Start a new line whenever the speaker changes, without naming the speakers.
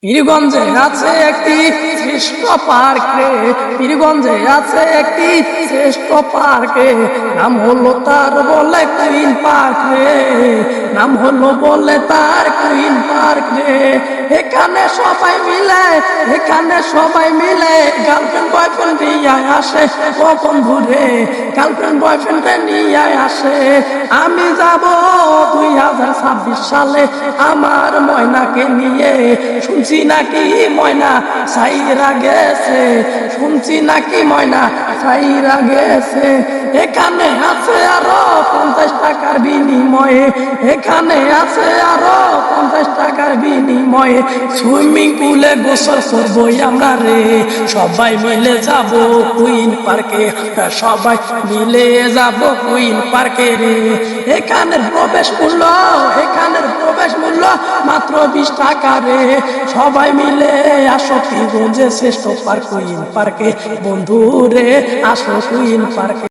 পীরগঞ্জে আছে একটি শ্রেষ্ঠ পার্ক রে, পীরগঞ্জে আছে একটি শ্রেষ্ঠ পার্ক রে, নাম হলো তার বলে কুইন পার্ক রে, নাম হলো বলে তার কুইন পার্ক রে। এখানে সবাই মিলে, এখানে সবাই মিলে গার্লফ্রেন্ড বয়ফ্রেন্ড নিয়ে আসে, ও বন্ধু রে গার্লফ্রেন্ড বয়ফ্রেন্ড নিয়ে আসে। আমি যাব 2026 সালে আমার ময়নাকে নিয়ে, শুনছি নাকি ময়না সাইরা গেছে, শুনছি নাকি ময়না সাইরা গেছে। এখানে আছে আরো 50 টাকার বিনিময়ে, এখানে আছে আরো 50 টাকার বিনিময়ে সুইমিং পুলে গোসল করবো আমরা রে। সবাই মিলে যাব কুইন পার্কে, সবাই মিলে যাব কুইন পার্কে রে। এখানের প্রবেশ মূল্য, এখানের প্রবেশ মূল্য মাত্র 20 টাকা রে। সবাই মিলে আসো পীরগঞ্জে শ্রেষ্ঠ পার্ক কুইন পার্কে, বন্ধু রে আসো কুইন পার্কে।